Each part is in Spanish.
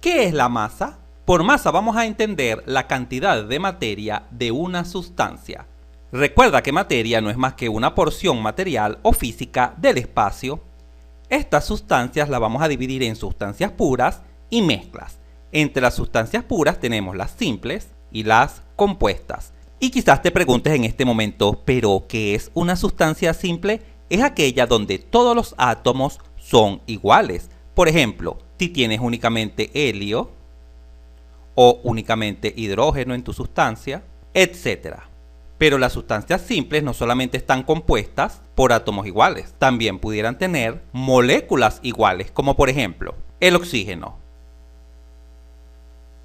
¿Qué es la masa? Por masa vamos a entender la cantidad de materia de una sustancia. Recuerda que materia no es más que una porción material o física del espacio. Estas sustancias las vamos a dividir en sustancias puras y mezclas. Entre las sustancias puras tenemos las simples y las compuestas. Y quizás te preguntes en este momento, ¿pero qué es una sustancia simple? Es aquella donde todos los átomos son iguales. Por ejemplo, si tienes únicamente helio o únicamente hidrógeno en tu sustancia, etc. Pero las sustancias simples no solamente están compuestas por átomos iguales, también pudieran tener moléculas iguales, como por ejemplo el oxígeno.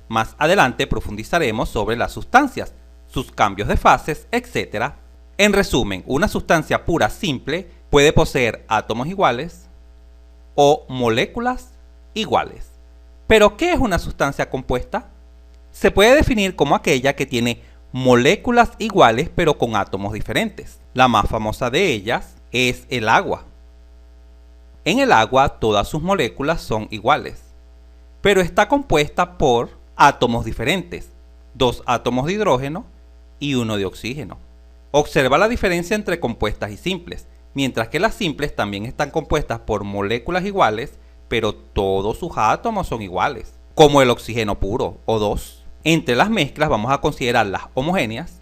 Más adelante profundizaremos sobre las sustancias, sus cambios de fases, etc. En resumen, una sustancia pura simple puede poseer átomos iguales o moléculas iguales. ¿Pero qué es una sustancia compuesta? Se puede definir como aquella que tiene moléculas iguales pero con átomos diferentes. La más famosa de ellas es el agua. En el agua todas sus moléculas son iguales, pero está compuesta por átomos diferentes, 2 átomos de hidrógeno y 1 de oxígeno. Observa la diferencia entre compuestas y simples, mientras que las simples también están compuestas por moléculas iguales, pero todos sus átomos son iguales, como el oxígeno puro, O2. Entre las mezclas vamos a considerar las homogéneas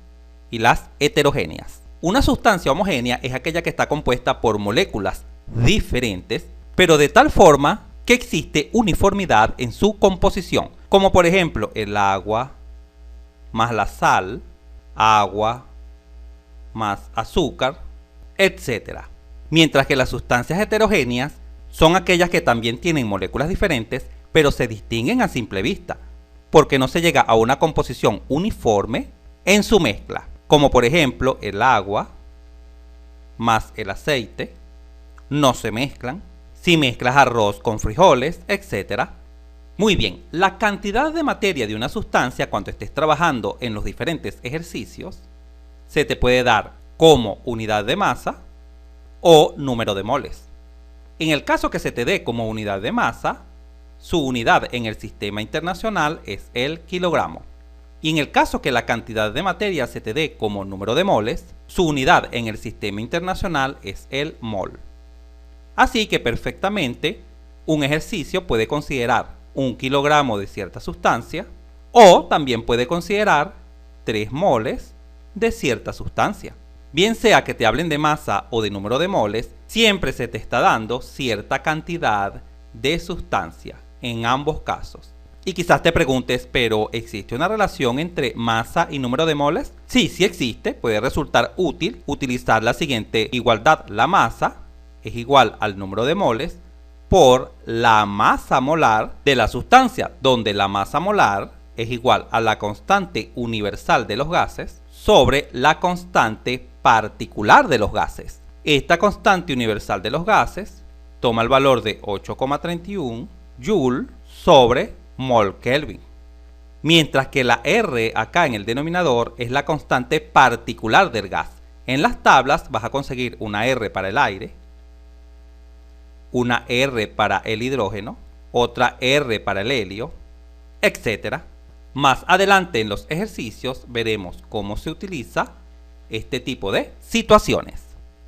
y las heterogéneas. Una sustancia homogénea es aquella que está compuesta por moléculas diferentes, pero de tal forma que existe uniformidad en su composición, como por ejemplo el agua más la sal, agua más azúcar, etc. Mientras que las sustancias heterogéneas son aquellas que también tienen moléculas diferentes, pero se distinguen a simple vista, porque no se llega a una composición uniforme en su mezcla, como por ejemplo el agua más el aceite, no se mezclan. Si mezclas arroz con frijoles, etc. Muy bien, la cantidad de materia de una sustancia cuando estés trabajando en los diferentes ejercicios se te puede dar como unidad de masa o número de moles. En el caso que se te dé como unidad de masa, su unidad en el sistema internacional es el kilogramo. Y en el caso que la cantidad de materia se te dé como número de moles, su unidad en el sistema internacional es el mol. Así que perfectamente un ejercicio puede considerar 1 kilogramo de cierta sustancia o también puede considerar 3 moles de cierta sustancia. Bien sea que te hablen de masa o de número de moles, siempre se te está dando cierta cantidad de sustancia en ambos casos. Y quizás te preguntes, ¿pero existe una relación entre masa y número de moles? Sí, sí existe. Puede resultar útil utilizar la siguiente igualdad. La masa es igual al número de moles por la masa molar de la sustancia, donde la masa molar es igual a la constante universal de los gases sobre la constante particular de los gases. Esta constante universal de los gases toma el valor de 8,31 Joule sobre mol Kelvin, mientras que la R acá en el denominador es la constante particular del gas. En las tablas vas a conseguir una R para el aire, una R para el hidrógeno, otra R para el helio, etc. Más adelante en los ejercicios veremos cómo se utiliza este tipo de situaciones.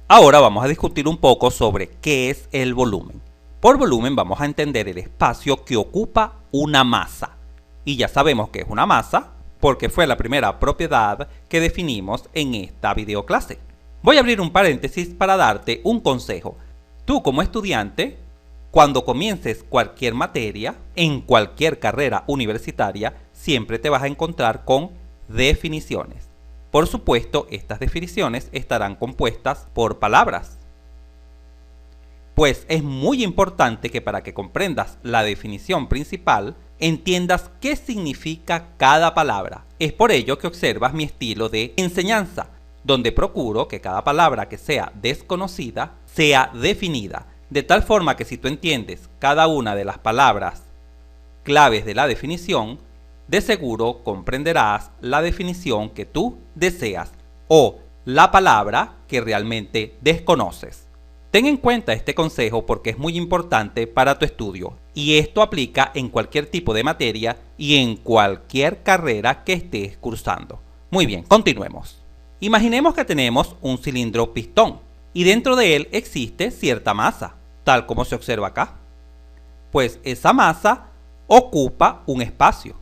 Ahora vamos a discutir un poco sobre qué es el volumen. Por volumen vamos a entender el espacio que ocupa una masa. Y ya sabemos que es una masa porque fue la primera propiedad que definimos en esta videoclase. Voy a abrir un paréntesis para darte un consejo. Tú como estudiante, cuando comiences cualquier materia, en cualquier carrera universitaria, siempre te vas a encontrar con definiciones. Por supuesto, estas definiciones estarán compuestas por palabras. Pues es muy importante que para que comprendas la definición principal, entiendas qué significa cada palabra. Es por ello que observas mi estilo de enseñanza, donde procuro que cada palabra que sea desconocida sea definida, de tal forma que si tú entiendes cada una de las palabras claves de la definición, de seguro comprenderás la definición que tú deseas o la palabra que realmente desconoces. Ten en cuenta este consejo porque es muy importante para tu estudio. Y esto aplica en cualquier tipo de materia y en cualquier carrera que estés cursando. Muy bien, continuemos. Imaginemos que tenemos un cilindro pistón y dentro de él existe cierta masa, tal como se observa acá. Pues esa masa ocupa un espacio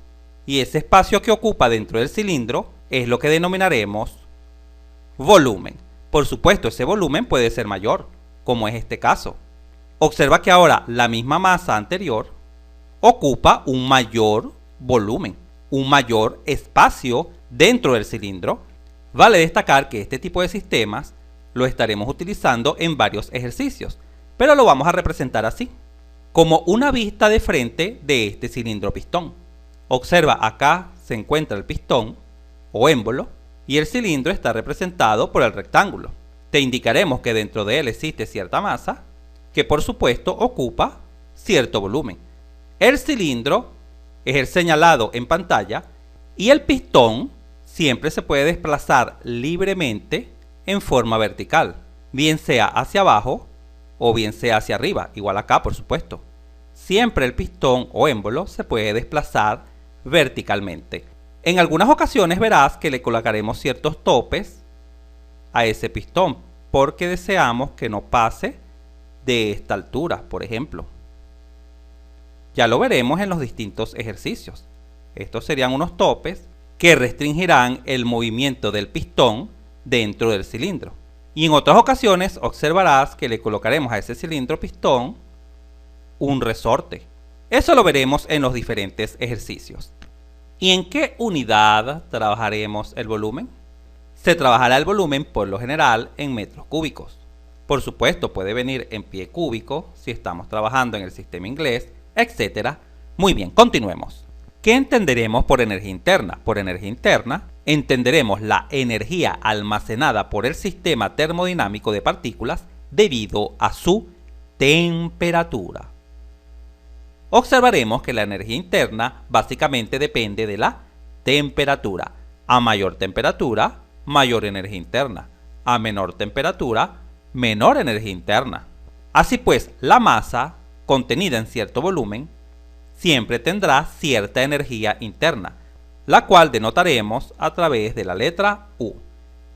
y ese espacio que ocupa dentro del cilindro es lo que denominaremos volumen. Por supuesto, ese volumen puede ser mayor, como es este caso. Observa que ahora la misma masa anterior ocupa un mayor volumen, un mayor espacio dentro del cilindro. Vale destacar que este tipo de sistemas lo estaremos utilizando en varios ejercicios, pero lo vamos a representar así, como una vista de frente de este cilindro pistón. Observa, acá se encuentra el pistón o émbolo y el cilindro está representado por el rectángulo. Te indicaremos que dentro de él existe cierta masa que por supuesto ocupa cierto volumen. El cilindro es el señalado en pantalla y el pistón siempre se puede desplazar libremente en forma vertical, bien sea hacia abajo o bien sea hacia arriba, igual acá por supuesto. Siempre el pistón o émbolo se puede desplazar verticalmente. En algunas ocasiones verás que le colocaremos ciertos topes a ese pistón porque deseamos que no pase de esta altura, por ejemplo. Ya lo veremos en los distintos ejercicios. Estos serían unos topes que restringirán el movimiento del pistón dentro del cilindro. Y en otras ocasiones observarás que le colocaremos a ese cilindro pistón un resorte. Eso lo veremos en los diferentes ejercicios. ¿Y en qué unidad trabajaremos el volumen? Se trabajará el volumen por lo general en metros cúbicos. Por supuesto, puede venir en pie cúbico si estamos trabajando en el sistema inglés, etc. Muy bien, continuemos. ¿Qué entenderemos por energía interna? Por energía interna entenderemos la energía almacenada por el sistema termodinámico de partículas debido a su temperatura. Observaremos que la energía interna básicamente depende de la temperatura. A mayor temperatura, mayor energía interna. A menor temperatura, menor energía interna. Así pues, la masa contenida en cierto volumen siempre tendrá cierta energía interna, la cual denotaremos a través de la letra U.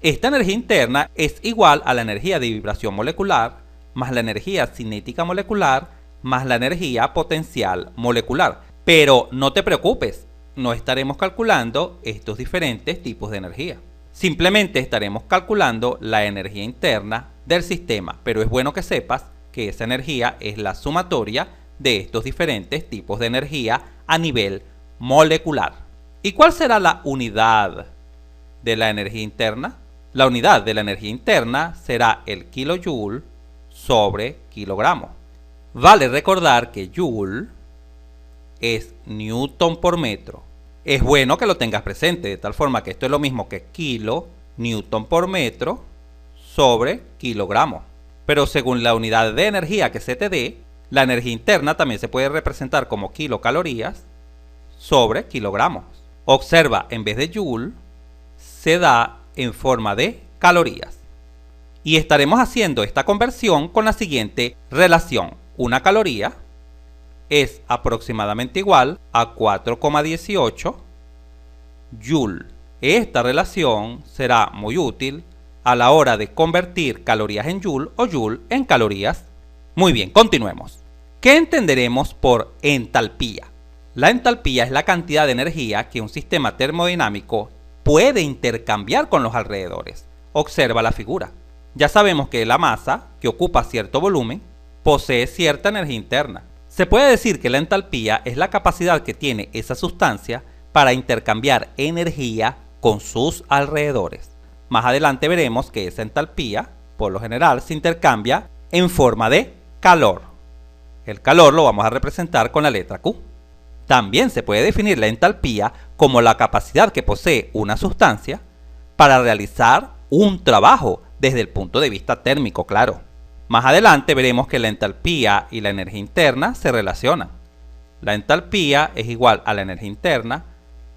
Esta energía interna es igual a la energía de vibración molecular más la energía cinética molecular más la energía potencial molecular. Pero no te preocupes, no estaremos calculando estos diferentes tipos de energía. Simplemente estaremos calculando la energía interna del sistema, pero es bueno que sepas que esa energía es la sumatoria de estos diferentes tipos de energía a nivel molecular. ¿Y cuál será la unidad de la energía interna? La unidad de la energía interna será el kilojoule sobre kilogramo. Vale recordar que joule es newton por metro. Es bueno que lo tengas presente, de tal forma que esto es lo mismo que kilo, newton por metro, sobre kilogramo. Pero según la unidad de energía que se te dé, la energía interna también se puede representar como kilocalorías sobre kilogramos. Observa, en vez de joule, se da en forma de calorías. Y estaremos haciendo esta conversión con la siguiente relación. Una caloría es aproximadamente igual a 4,18 joule. Esta relación será muy útil a la hora de convertir calorías en joule o joule en calorías. Muy bien, continuemos. ¿Qué entenderemos por entalpía? La entalpía es la cantidad de energía que un sistema termodinámico puede intercambiar con los alrededores. Observa la figura. Ya sabemos que la masa, que ocupa cierto volumen, posee cierta energía interna. Se puede decir que la entalpía es la capacidad que tiene esa sustancia para intercambiar energía con sus alrededores. Más adelante veremos que esa entalpía, por lo general, se intercambia en forma de calor. El calor lo vamos a representar con la letra Q. También se puede definir la entalpía como la capacidad que posee una sustancia para realizar un trabajo desde el punto de vista térmico, claro. Más adelante veremos que la entalpía y la energía interna se relacionan. La entalpía es igual a la energía interna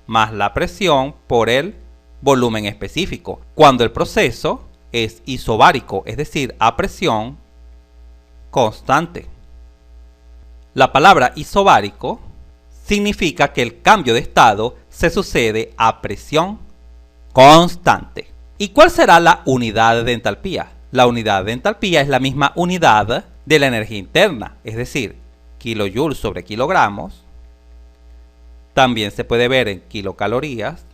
más la presión por el volumen específico, cuando el proceso es isobárico, es decir, a presión constante. La palabra isobárico significa que el cambio de estado se sucede a presión constante. ¿Y cuál será la unidad de entalpía? La unidad de entalpía es la misma unidad de la energía interna, es decir, kilojoules sobre kilogramos. También se puede ver en kilocalorías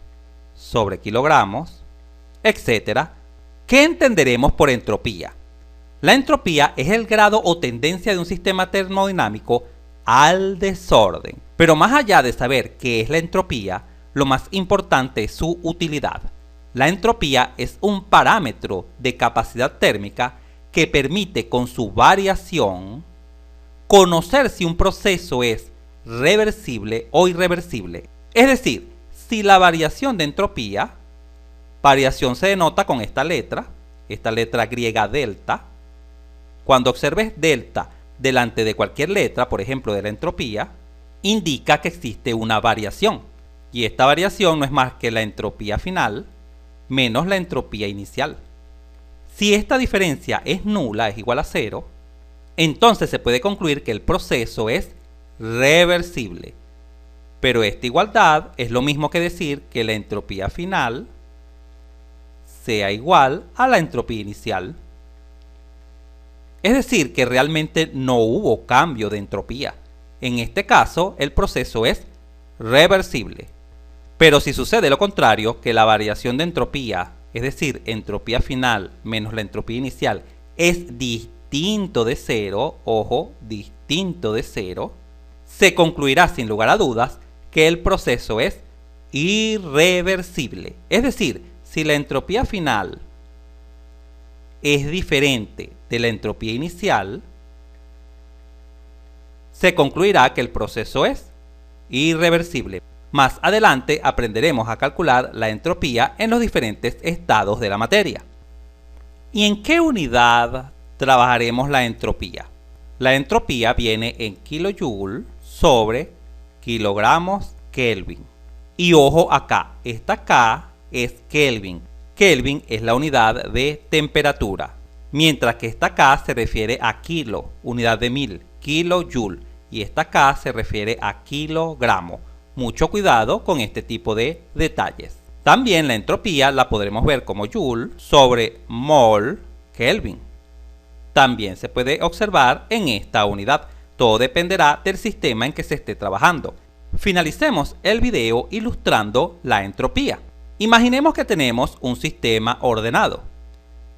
sobre kilogramos, etc. ¿Qué entenderemos por entropía? La entropía es el grado o tendencia de un sistema termodinámico al desorden. Pero más allá de saber qué es la entropía, lo más importante es su utilidad. La entropía es un parámetro de capacidad térmica que permite con su variación conocer si un proceso es reversible o irreversible. Es decir, si la variación de entropía, variación se denota con esta letra griega delta. Cuando observes delta delante de cualquier letra, por ejemplo de la entropía, indica que existe una variación. Y esta variación no es más que la entropía final menos la entropía inicial. Si esta diferencia es nula, es igual a 0, entonces se puede concluir que el proceso es reversible. Pero esta igualdad es lo mismo que decir que la entropía final sea igual a la entropía inicial. Es decir, que realmente no hubo cambio de entropía. En este caso, el proceso es reversible. Pero si sucede lo contrario, que la variación de entropía, es decir, entropía final menos la entropía inicial, es distinto de 0, ojo, distinto de 0, se concluirá sin lugar a dudas que el proceso es irreversible. Es decir, si la entropía final es diferente de la entropía inicial, se concluirá que el proceso es irreversible. Más adelante aprenderemos a calcular la entropía en los diferentes estados de la materia. ¿Y en qué unidad trabajaremos la entropía? La entropía viene en kilojoule sobre kilogramos Kelvin. Y ojo acá, esta K es Kelvin. Kelvin es la unidad de temperatura, mientras que esta K se refiere a kilo, unidad de 1000, kilojoule, y esta K se refiere a kilogramo. Mucho cuidado con este tipo de detalles. También la entropía la podremos ver como joule sobre mol Kelvin. También se puede observar en esta unidad. Todo dependerá del sistema en que se esté trabajando. Finalicemos el video ilustrando la entropía. Imaginemos que tenemos un sistema ordenado.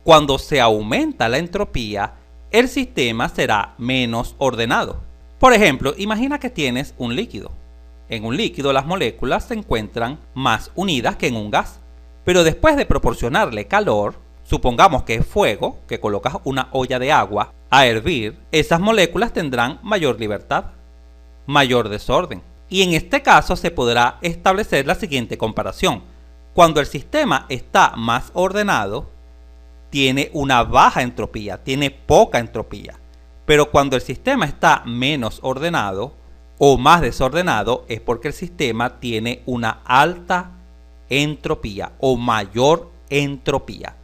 Cuando se aumenta la entropía, el sistema será menos ordenado. Por ejemplo, imagina que tienes un líquido. En un líquido las moléculas se encuentran más unidas que en un gas. Pero después de proporcionarle calor, supongamos que es fuego, que colocas una olla de agua a hervir, esas moléculas tendrán mayor libertad, mayor desorden. Y en este caso se podrá establecer la siguiente comparación. Cuando el sistema está más ordenado, tiene una baja entropía, tiene poca entropía. Pero cuando el sistema está menos ordenado o más desordenado, es porque el sistema tiene una alta entropía o mayor entropía.